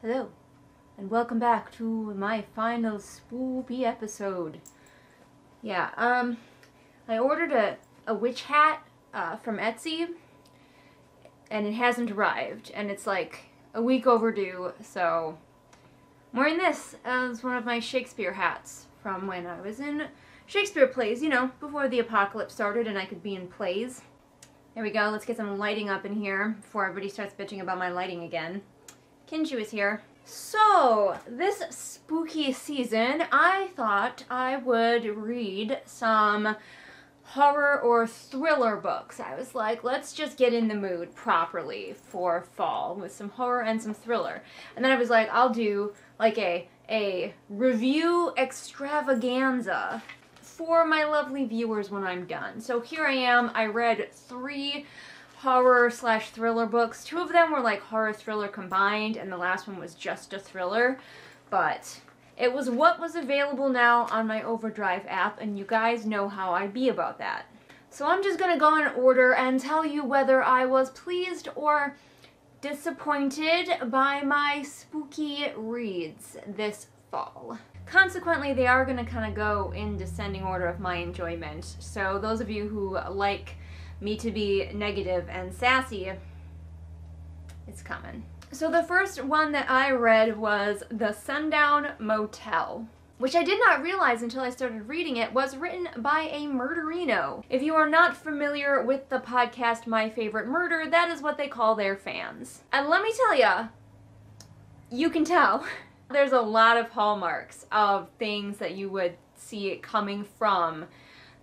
Hello, and welcome back to my final spoopy episode. Yeah, I ordered a witch hat from Etsy, and it hasn't arrived, and it's like a week overdue, so I'm wearing this as one of my Shakespeare hats from when I was in Shakespeare plays, you know, before the apocalypse started and I could be in plays. There we go, let's get some lighting up in here before everybody starts bitching about my lighting again. Kinju is here. So, this spooky season, I thought I would read some horror or thriller books. I was like, let's just get in the mood properly for fall with some horror and some thriller. And then I was like, I'll do like a review extravaganza for my lovely viewers when I'm done. So here I am. I read 3 horror/thriller books. 2 of them were like horror thriller combined, and the last one was just a thriller, but it was what was available now on my Overdrive app, and you guys know how I be about that. So I'm just gonna go in order and tell you whether I was pleased or disappointed by my spooky reads this fall. Consequently, they are gonna kind of go in descending order of my enjoyment, so those of you who like me to be negative and sassy, it's coming. So the first one that I read was The Sundown Motel, which I did not realize until I started reading it was written by a murderino. If you are not familiar with the podcast My Favorite Murder, that is what they call their fans. And let me tell ya, you can tell. There's a lot of hallmarks of things that you would see coming from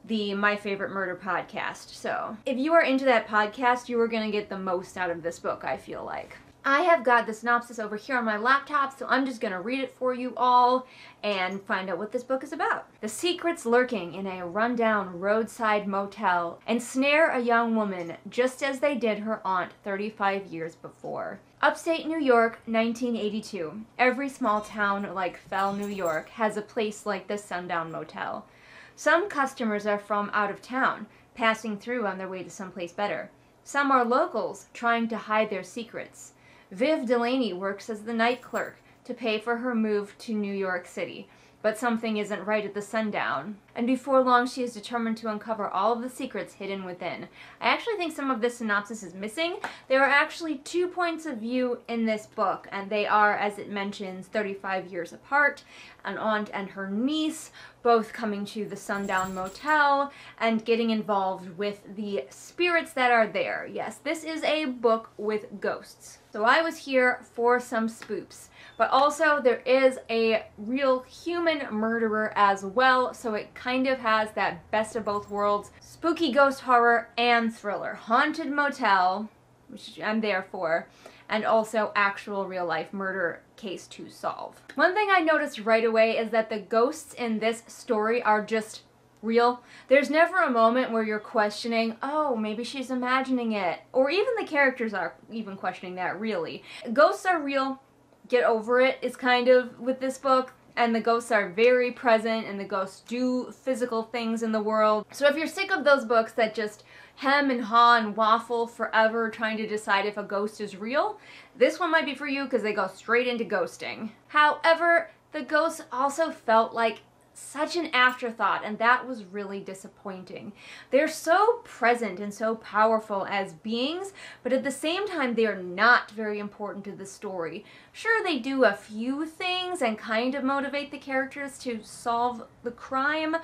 the My Favorite Murder podcast. So if you are into that podcast, you are going to get the most out of this book, I feel like. I have got the synopsis over here on my laptop, so I'm just going to read it for you all and find out what this book is about. The secrets lurking in a rundown roadside motel ensnare a young woman just as they did her aunt 35 years before. Upstate New York, 1982. Every small town like Fell, New York has a place like this Sundown Motel. Some customers are from out of town, passing through on their way to someplace better. Some are locals, trying to hide their secrets. Viv Delaney works as the night clerk to pay for her move to New York City, but something isn't right at the Sundown, and before long she is determined to uncover all of the secrets hidden within. I actually think some of this synopsis is missing. There are actually 2 points of view in this book, and they are, as it mentions, 35 years apart, an aunt and her niece, both coming to the Sundown Motel and getting involved with the spirits that are there. Yes, this is a book with ghosts. So I was here for some spoops. But also there is a real human murderer as well, so it kind of has that best of both worlds. Spooky ghost horror and thriller. Haunted motel, which I'm there for, and also actual real life murder case to solve. One thing I noticed right away is that the ghosts in this story are just real. There's never a moment where you're questioning, oh, maybe she's imagining it. Or even the characters are even questioning that, really. Ghosts are real. Get over it is kind of with this book, and the ghosts are very present, and the ghosts do physical things in the world. So if you're sick of those books that just hem and haw and waffle forever trying to decide if a ghost is real, this one might be for you because they go straight into ghosting. However, the ghosts also felt like such an afterthought, and that was really disappointing. They're so present and so powerful as beings, but at the same time they are not very important to the story. Sure, they do a few things and kind of motivate the characters to solve the crime,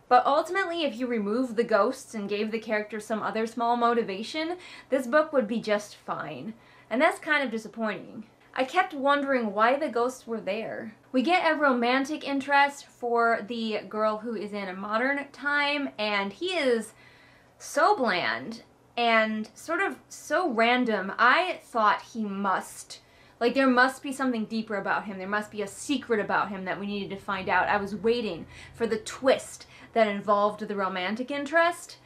but ultimately if you remove the ghosts and gave the characters some other small motivation, this book would be just fine. And that's kind of disappointing. I kept wondering why the ghosts were there. We get a romantic interest for the girl who is in a modern time, and he is so bland and sort of so random. I thought he must, like, there must be something deeper about him. There must be a secret about him that we needed to find out. I was waiting for the twist that involved the romantic interest,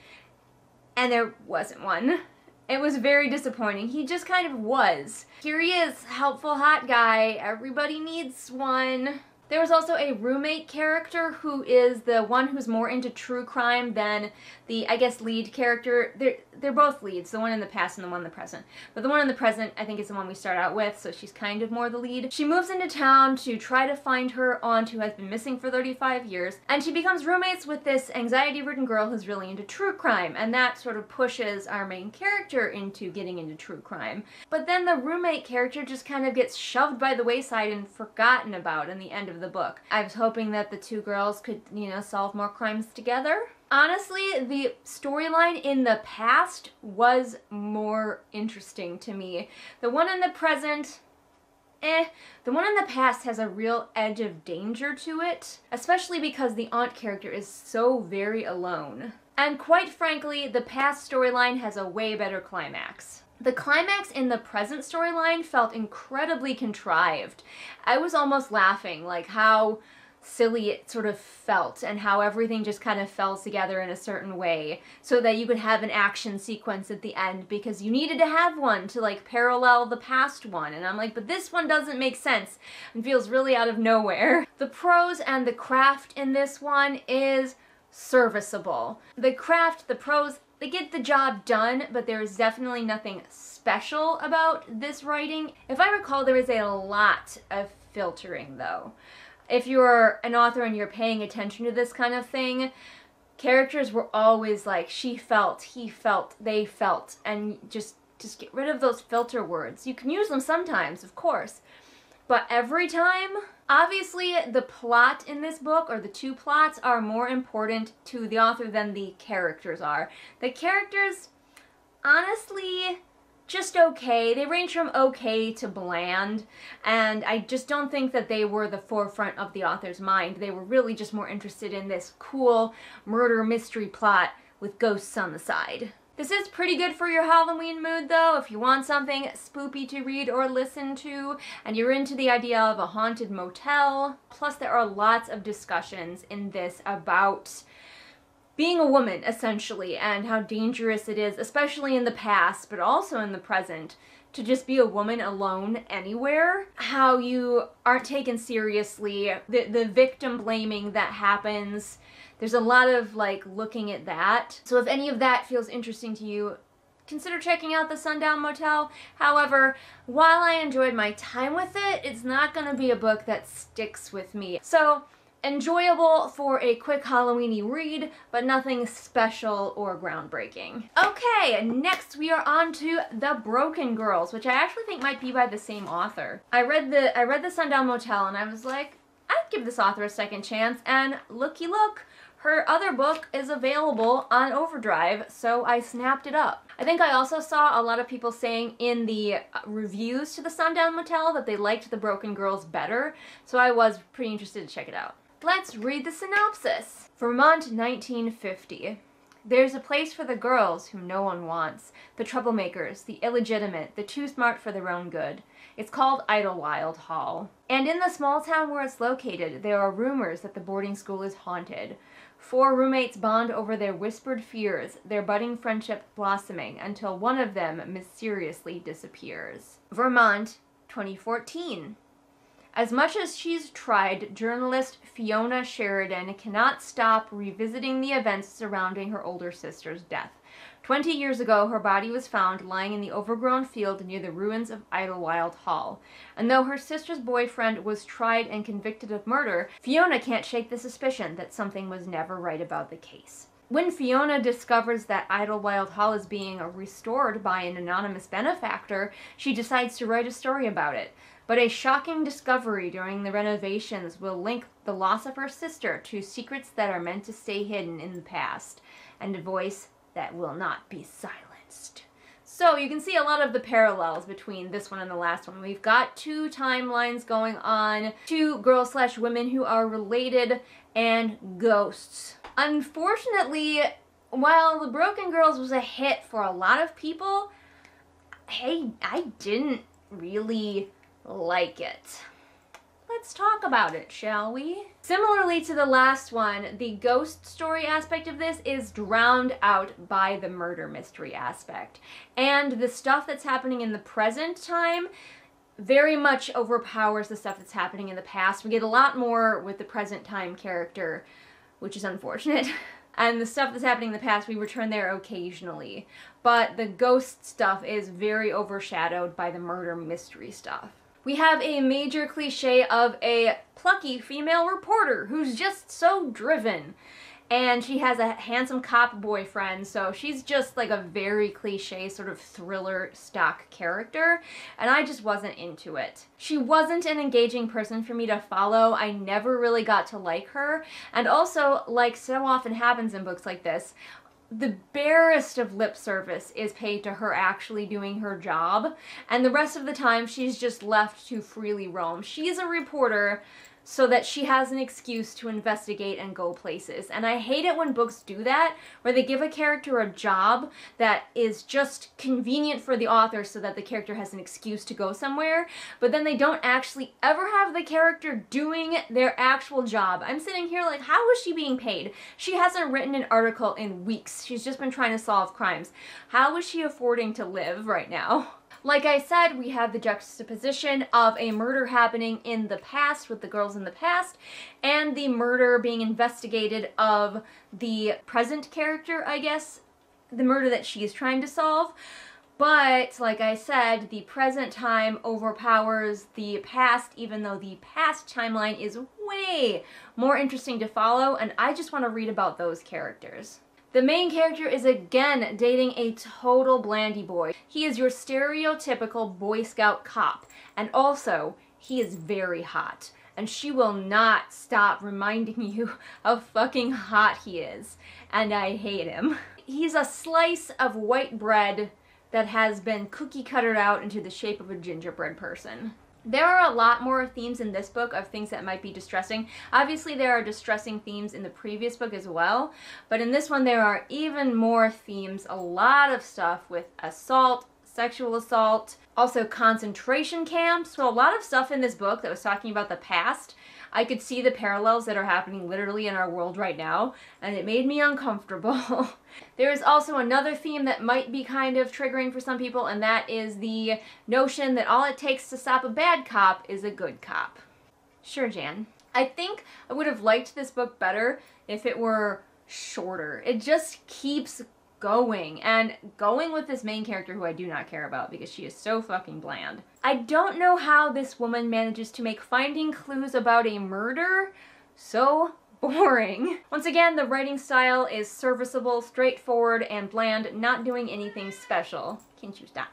and there wasn't one. It was very disappointing. He just kind of was. Here he is, helpful hot guy. Everybody needs one. There was also a roommate character who is the one who's more into true crime than the, I guess, lead character. They're both leads, the one in the past and the one in the present. But the one in the present, I think, is the one we start out with, so she's kind of more the lead. She moves into town to try to find her aunt who has been missing for 35 years, and she becomes roommates with this anxiety-ridden girl who's really into true crime, and that sort of pushes our main character into getting into true crime. But then the roommate character just kind of gets shoved by the wayside and forgotten about in the end of the book. I was hoping that the two girls could, you know, solve more crimes together. Honestly, the storyline in the past was more interesting to me. The one in the present, the one in the past has a real edge of danger to it, especially because the aunt character is so very alone. And quite frankly, the past storyline has a way better climax. The climax in the present storyline felt incredibly contrived. I was almost laughing, like how silly it sort of felt and how everything just kind of fell together in a certain way so that you could have an action sequence at the end because you needed to have one to like parallel the past one. And I'm like, but this one doesn't make sense and feels really out of nowhere. The prose and the craft in this one is serviceable. The craft, the prose, they get the job done, but there is definitely nothing special about this writing. If I recall, there is a lot of filtering, though. If you're an author and you're paying attention to this kind of thing, characters were always like, she felt, he felt, they felt, and just get rid of those filter words. You can use them sometimes, of course, but every time, obviously the plot in this book, or the two plots, are more important to the author than the characters are. The characters, honestly, just okay. They range from okay to bland, and I just don't think that they were the forefront of the author's mind. They were really just more interested in this cool murder mystery plot with ghosts on the side. This is pretty good for your Halloween mood, though, if you want something spoopy to read or listen to, and you're into the idea of a haunted motel. Plus, there are lots of discussions in this about being a woman, essentially, and how dangerous it is, especially in the past, but also in the present, to just be a woman alone anywhere. How you aren't taken seriously, the victim blaming that happens. There's a lot of, like, looking at that. So if any of that feels interesting to you, consider checking out the Sundown Motel. However, while I enjoyed my time with it, it's not going to be a book that sticks with me. So, enjoyable for a quick Halloween-y read, but nothing special or groundbreaking. Okay, next we are on to The Broken Girls, which I actually think might be by the same author. I read the Sundown Motel and I was like, I'd give this author a second chance, and looky look, her other book is available on Overdrive, so I snapped it up. I think I also saw a lot of people saying in the reviews to the Sundown Motel that they liked The Broken Girls better, so I was pretty interested to check it out. Let's read the synopsis. Vermont, 1950. There's a place for the girls whom no one wants, the troublemakers, the illegitimate, the too smart for their own good. It's called Idlewild Hall. And in the small town where it's located, there are rumors that the boarding school is haunted. 4 roommates bond over their whispered fears, their budding friendship blossoming until one of them mysteriously disappears. Vermont, 2014. As much as she's tried, journalist Fiona Sheridan cannot stop revisiting the events surrounding her older sister's death. 20 years ago, her body was found lying in the overgrown field near the ruins of Idlewild Hall. And though her sister's boyfriend was tried and convicted of murder, Fiona can't shake the suspicion that something was never right about the case. When Fiona discovers that Idlewild Hall is being restored by an anonymous benefactor, she decides to write a story about it. But a shocking discovery during the renovations will link the loss of her sister to secrets that are meant to stay hidden in the past, and a voice that will not be silenced. So you can see a lot of the parallels between this one and the last one. We've got 2 timelines going on, 2 girls/women who are related, and ghosts. Unfortunately, while The Broken Girls was a hit for a lot of people, hey, I didn't really like it. Let's talk about it, shall we? Similarly to the last one, the ghost story aspect of this is drowned out by the murder mystery aspect. And the stuff that's happening in the present time very much overpowers the stuff that's happening in the past. We get a lot more with the present time character, which is unfortunate. And the stuff that's happening in the past, we return there occasionally. But the ghost stuff is very overshadowed by the murder mystery stuff. We have a major cliche of a plucky female reporter who's just so driven. And she has a handsome cop boyfriend, so she's just like a very cliche sort of thriller stock character, and I just wasn't into it. She wasn't an engaging person for me to follow. I never really got to like her, and also, like so often happens in books like this, the barest of lip service is paid to her actually doing her job, and the rest of the time she's just left to freely roam. She's a reporter so that she has an excuse to investigate and go places. And I hate it when books do that, where they give a character a job that is just convenient for the author so that the character has an excuse to go somewhere, but then they don't actually ever have the character doing their actual job. I'm sitting here like, how is she being paid? She hasn't written an article in weeks. She's just been trying to solve crimes. How is she affording to live right now? Like I said, we have the juxtaposition of a murder happening in the past with the girls in the past, and the murder being investigated of the present character, I guess, the murder that she is trying to solve. But, like I said, the present time overpowers the past, even though the past timeline is way more interesting to follow, and I just want to read about those characters. The main character is again dating a total blandy boy. He is your stereotypical Boy Scout cop, and also, he is very hot. And she will not stop reminding you how fucking hot he is, and I hate him. He's a slice of white bread that has been cookie cuttered out into the shape of a gingerbread person. There are a lot more themes in this book of things that might be distressing. Obviously, there are distressing themes in the previous book as well, but in this one there are even more themes, a lot of stuff with assault, sexual assault, also concentration camps. So a lot of stuff in this book that was talking about the past, I could see the parallels that are happening literally in our world right now, and it made me uncomfortable. There is also another theme that might be kind of triggering for some people, and that is the notion that all it takes to stop a bad cop is a good cop. Sure, Jan. I think I would have liked this book better if it were shorter. It just keeps going, and going with this main character who I do not care about because she is so fucking bland. I don't know how this woman manages to make finding clues about a murder so boring. Once again, the writing style is serviceable, straightforward, and bland, not doing anything special. Can't you stop?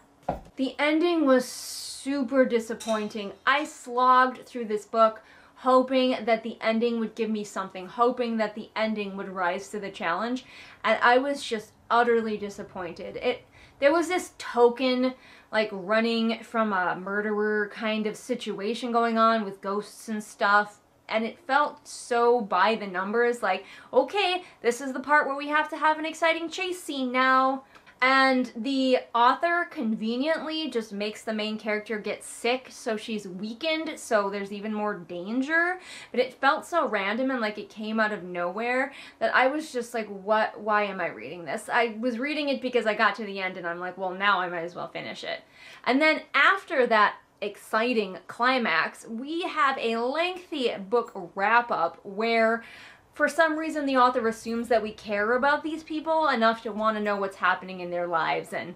The ending was super disappointing. I slogged through this book hoping that the ending would give me something, hoping that the ending would rise to the challenge, and I was just utterly disappointed. There was this token, like, running from a murderer kind of situation going on with ghosts and stuff, and it felt so by the numbers, like, okay, this is the part where we have to have an exciting chase scene now. And the author conveniently just makes the main character get sick, so she's weakened, so there's even more danger. But it felt so random and like it came out of nowhere that I was just like, what? Why am I reading this? I was reading it because I got to the end and I'm like, well, now I might as well finish it. And then after that exciting climax, we have a lengthy book wrap-up where for some reason the author assumes that we care about these people enough to want to know what's happening in their lives, and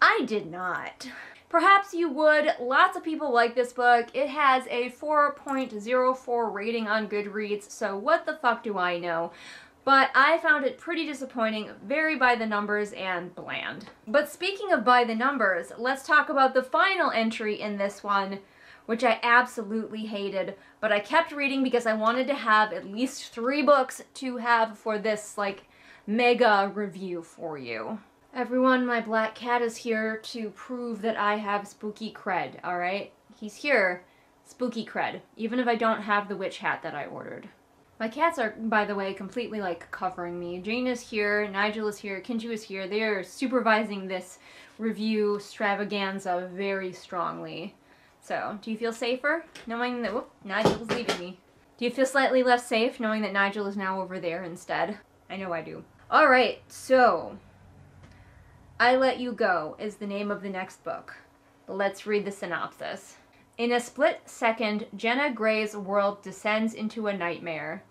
I did not. Perhaps you would. Lots of people like this book. It has a 4.04 rating on Goodreads, so what the fuck do I know? But I found it pretty disappointing, very by the numbers, and bland. But speaking of by the numbers, let's talk about the final entry in this one, which I absolutely hated, but I kept reading because I wanted to have at least 3 books to have for this, like, mega review for you. Everyone, my black cat is here to prove that I have spooky cred, alright? He's here, spooky cred, even if I don't have the witch hat that I ordered. My cats are, by the way, completely, like, covering me. Jane is here, Nigel is here, Kinju is here. They are supervising this review extravaganza very strongly. So, do you feel safer knowing that, whoop, Nigel's leaving me? Do you feel slightly less safe knowing that Nigel is now over there instead? I know I do. Alright, so, I Let You Go is the name of the next book. Let's read the synopsis. In a split second, Jenna Gray's world descends into a nightmare.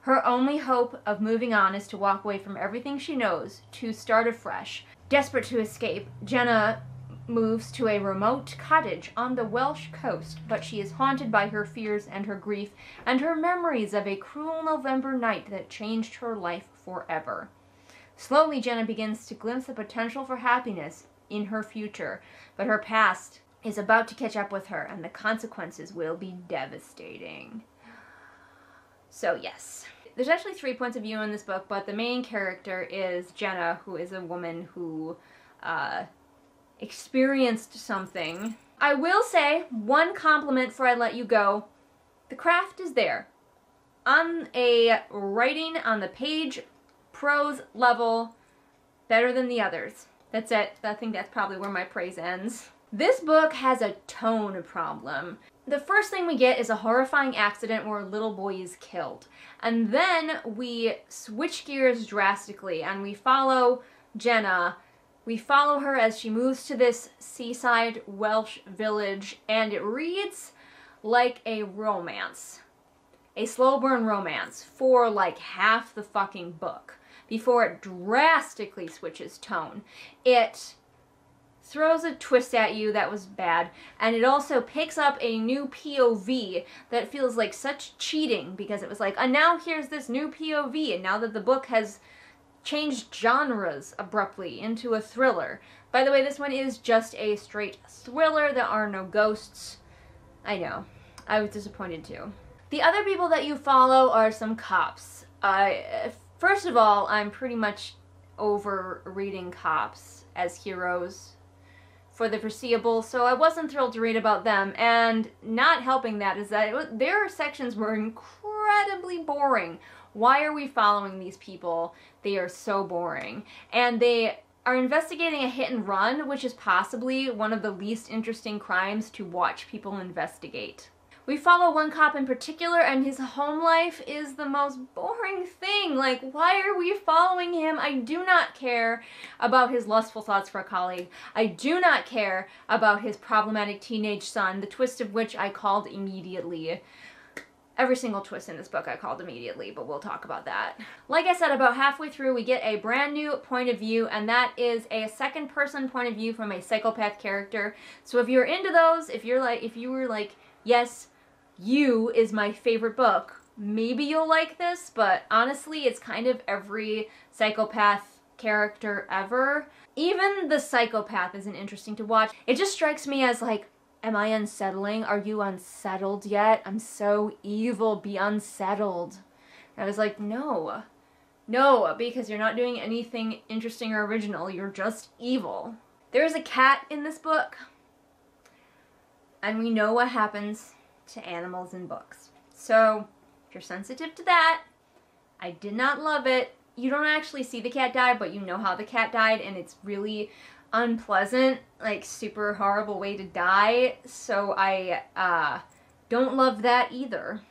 Her only hope of moving on is to walk away from everything she knows, to start afresh. Desperate to escape, Jenna moves to a remote cottage on the Welsh coast, but she is haunted by her fears and her grief and her memories of a cruel November night that changed her life forever. Slowly, Jenna begins to glimpse the potential for happiness in her future, but her past is about to catch up with her, and the consequences will be devastating. So yes, there's actually 3 points of view in this book, but the main character is Jenna, who is a woman who experienced something. I will say one compliment before I let you go. The craft is there. On a writing on the page, prose level, better than the others. That's it. I think that's probably where my praise ends. This book has a tone problem. The first thing we get is a horrifying accident where a little boy is killed. And then we switch gears drastically and we follow Jenna. We follow her as she moves to this seaside Welsh village, and it reads like a romance. A slow burn romance for like half the fucking book before it drastically switches tone. It throws a twist at you that was bad, and it also picks up a new POV that feels like such cheating, because it was like, and now here's this new POV, and now that the book has changed genres abruptly into a thriller. By the way, this one is just a straight thriller. There are no ghosts. I know. I was disappointed too. The other people that you follow are some cops. First of all, I'm pretty much over reading cops as heroes for the foreseeable, so I wasn't thrilled to read about them, and not helping that is that their sections were incredibly boring. Why are we following these people? They are so boring. And they are investigating a hit and run, which is possibly one of the least interesting crimes to watch people investigate. We follow one cop in particular, and his home life is the most boring thing. Like, why are we following him? I do not care about his lustful thoughts for a colleague. I do not care about his problematic teenage son, the twist of which I called immediately. Every single twist in this book I called immediately, but we'll talk about that. Like I said, about halfway through we get a brand new point of view, and that is a second person point of view from a psychopath character. So if you're into those, if you were like, yes, You is my favorite book, maybe you'll like this, but honestly it's kind of every psychopath character ever. Even the psychopath isn't interesting to watch. It just strikes me as like, am I unsettling? Are you unsettled yet? I'm so evil, be unsettled. And I was like, no. No, because you're not doing anything interesting or original. You're just evil. There's a cat in this book. And we know what happens to animals in books. So, if you're sensitive to that, I did not love it. You don't actually see the cat die, but you know how the cat died, and it's really unpleasant, like super horrible way to die, so I don't love that either.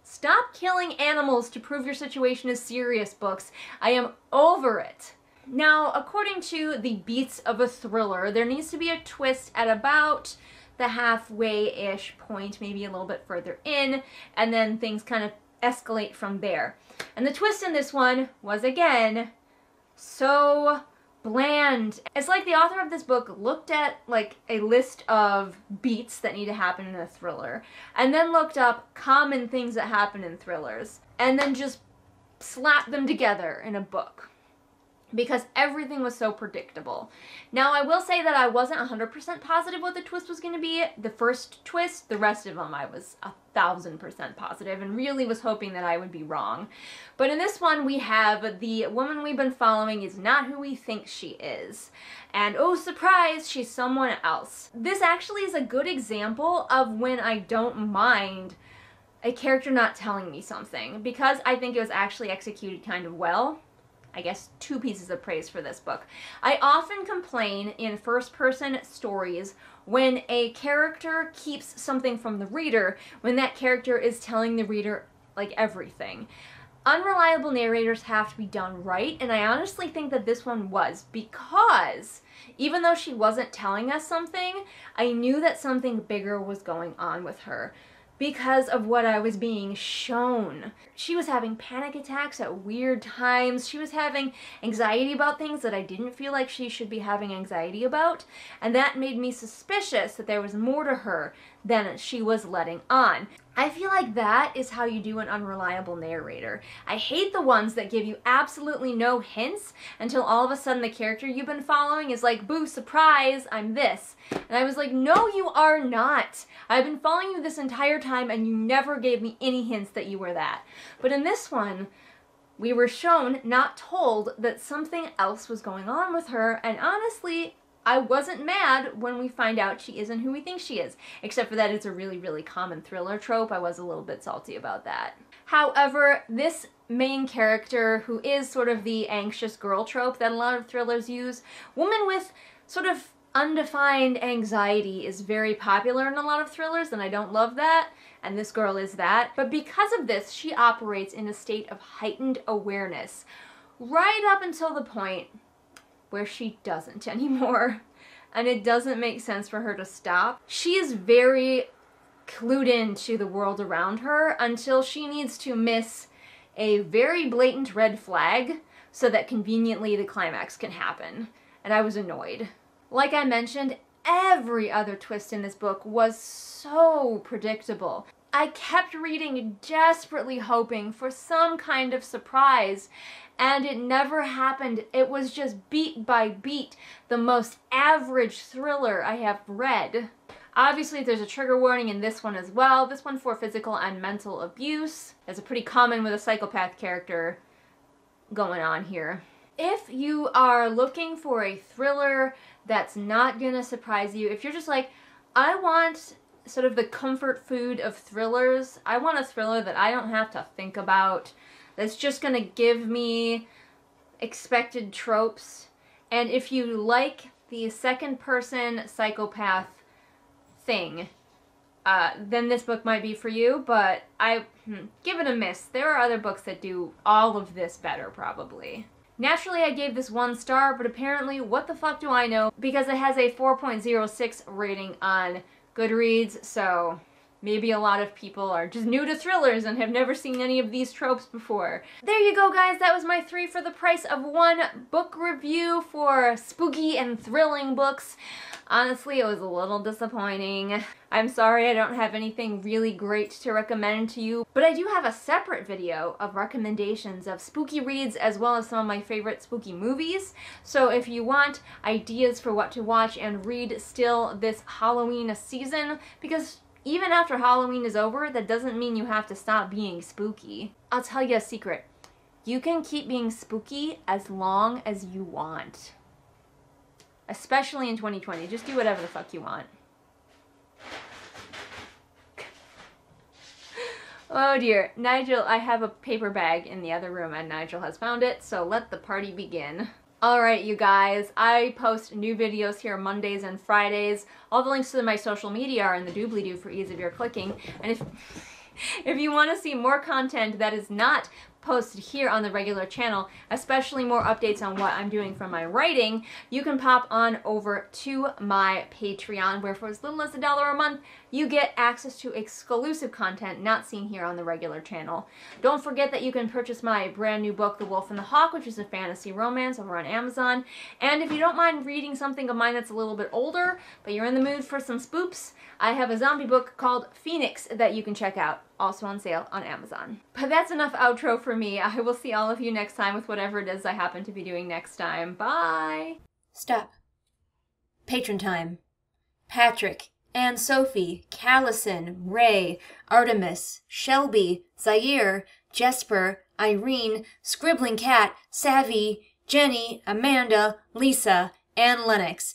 Stop killing animals to prove your situation is serious, books. I am over it. Now, according to the beats of a thriller, there needs to be a twist at about the halfway-ish point, maybe a little bit further in, and then things kind of escalate from there. And the twist in this one was, again, so bland. It's like the author of this book looked at like a list of beats that need to happen in a thriller, and then looked up common things that happen in thrillers, and then just slapped them together in a book. Because everything was so predictable. Now, I will say that I wasn't 100% positive what the twist was going to be. The first twist, the rest of them I was 1,000% positive, and really was hoping that I would be wrong. But in this one, we have the woman we've been following is not who we think she is. And oh, surprise, she's someone else. This actually is a good example of when I don't mind a character not telling me something, because I think it was actually executed kind of well. I guess 2 pieces of praise for this book. I often complain in first-person stories when a character keeps something from the reader, when that character is telling the reader, like, everything. Unreliable narrators have to be done right, and I honestly think that this one was, because even though she wasn't telling us something, I knew that something bigger was going on with her because of what I was being shown. She was having panic attacks at weird times. She was having anxiety about things that I didn't feel like she should be having anxiety about, and that made me suspicious that there was more to her than she was letting on. I feel like that is how you do an unreliable narrator. I hate the ones that give you absolutely no hints until all of a sudden the character you've been following is like, boo, surprise, I'm this. And I was like, no, you are not. I've been following you this entire time and you never gave me any hints that you were that. But in this one, we were shown, not told, that something else was going on with her, and honestly, I wasn't mad when we find out she isn't who we think she is, except for that it's a really, really common thriller trope. I was a little bit salty about that. However, this main character, who is sort of the anxious girl trope that a lot of thrillers use, woman with sort of undefined anxiety, is very popular in a lot of thrillers, and I don't love that, and this girl is that. But because of this, she operates in a state of heightened awareness, right up until the point where she doesn't anymore, and it doesn't make sense for her to stop. She is very clued in to the world around her until she needs to miss a very blatant red flag so that conveniently the climax can happen, and I was annoyed. Like I mentioned, every other twist in this book was so predictable. I kept reading, desperately hoping for some kind of surprise, and it never happened. It was just beat by beat the most average thriller I have read. Obviously, there's a trigger warning in this one as well. This one for physical and mental abuse. That's a pretty common with a psychopath character going on here. If you are looking for a thriller that's not gonna surprise you, if you're just like, I want sort of the comfort food of thrillers, I want a thriller that I don't have to think about, that's just gonna give me expected tropes, and if you like the second-person psychopath thing, then this book might be for you, but give it a miss. There are other books that do all of this better, probably. Naturally, I gave this 1 star, but apparently, what the fuck do I know? Because it has a 4.06 rating on Goodreads, so maybe a lot of people are just new to thrillers and have never seen any of these tropes before. There you go, guys. That was my 3 for the price of 1 book review for spooky and thrilling books. Honestly, it was a little disappointing. I'm sorry I don't have anything really great to recommend to you, but I do have a separate video of recommendations of spooky reads as well as some of my favorite spooky movies. So if you want ideas for what to watch and read still this Halloween season, because even after Halloween is over, that doesn't mean you have to stop being spooky. I'll tell you a secret. You can keep being spooky as long as you want. Especially in 2020. Just do whatever the fuck you want. Oh dear. Nigel, I have a paper bag in the other room and Nigel has found it, so let the party begin. Alright, you guys, I post new videos here Mondays and Fridays. All the links to my social media are in the doobly-doo for ease of your clicking. And if you want to see more content that is not posted here on the regular channel, especially more updates on what I'm doing from my writing, you can pop on over to my Patreon, where for as little as $1 a month, you get access to exclusive content not seen here on the regular channel. Don't forget that you can purchase my brand new book, The Wolf and the Hawk, which is a fantasy romance, over on Amazon. And if you don't mind reading something of mine that's a little bit older, but you're in the mood for some spoops, I have a zombie book called Phoenix that you can check out, also on sale on Amazon. But that's enough outro for me. I will see all of you next time with whatever it is I happen to be doing next time. Bye! Stop. Patron time. Patrick, Anne Sophie, Callison, Ray, Artemis, Shelby, Zaire, Jesper, Irene, Scribbling Cat, Savvy, Jenny, Amanda, Lisa, and Lennox.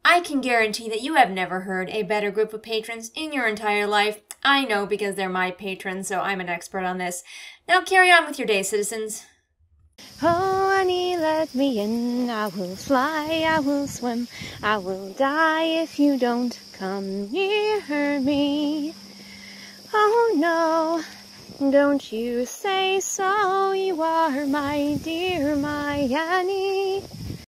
I can guarantee that you have never heard a better group of patrons in your entire life. I know because they're my patrons, so I'm an expert on this. Now carry on with your day, citizens. Oh, honey, let me in. I will fly, I will swim. I will die if you don't come near me. Oh, no. Don't you say so, you are my dear, my Annie.